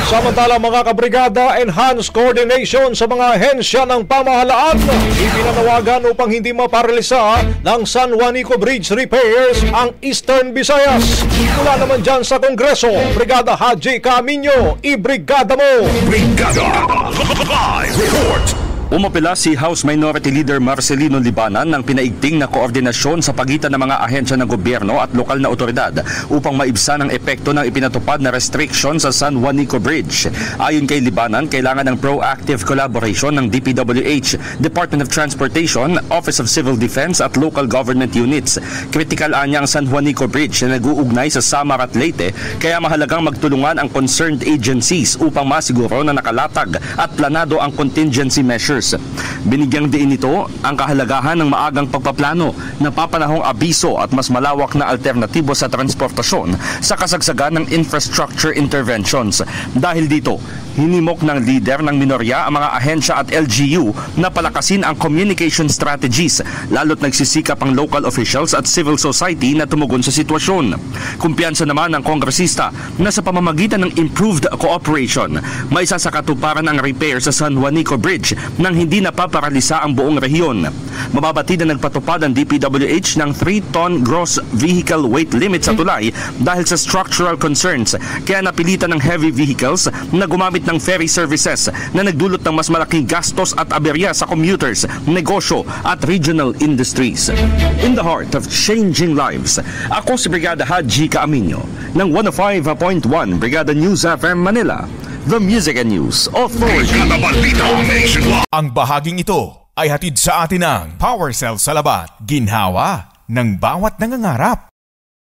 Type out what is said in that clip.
Samantala mga kabrigada, enhanced coordination sa mga ahensya ng pamahalaan ipinanawagan upang hindi maparalisa ng San Juanico Bridge repairs ang Eastern Visayas. Mula naman dyan sa Kongreso, Brigada Haji Camino, ibrigada mo! Brigada Live Report! Umapila si House Minority Leader Marcelino Libanan ng pinaigting na koordinasyon sa pagitan ng mga ahensya ng gobyerno at lokal na otoridad upang maibsan ang epekto ng ipinatupad na restriction sa San Juanico Bridge. Ayon kay Libanan, kailangan ng proactive collaboration ng DPWH, Department of Transportation, Office of Civil Defense at local government units. Kritikal anya ang San Juanico Bridge na nag-uugnay sa Samar at Leyte, kaya mahalagang magtulungan ang concerned agencies upang masiguro na nakalatag at planado ang contingency measures. Binigyang diin nito ang kahalagahan ng maagang pagpaplano, napapanahong abiso at mas malawak na alternatibo sa transportasyon sa kasagsagan ng infrastructure interventions. Dahil dito, hinimok ng leader ng minorya ang mga ahensya at LGU na palakasin ang communication strategies, lalo't nagsisikap ang local officials at civil society na tumugon sa sitwasyon. Kumpiyansa naman ng kongresista na sa pamamagitan ng improved cooperation, may sasakatuparan ang repair sa San Juanico Bridge nang hindi napaparalisa ang buong rehiyon. Mababatid na nagpatupad ang DPWH ng 3-ton gross vehicle weight limit sa tulay dahil sa structural concerns, kaya napilitan ng heavy vehicles na gumamit ng ferry services na nagdulot ng mas malaking gastos at aberya sa commuters, negosyo at regional industries. In the heart of changing lives, ako si Brigada Haji Camino ng 105.1 Brigada News FM Manila, the Music and News Authority. Ang bahaging ito ay hatid sa atin ng Power Cell Salabat, ginhawa ng bawat nangangarap.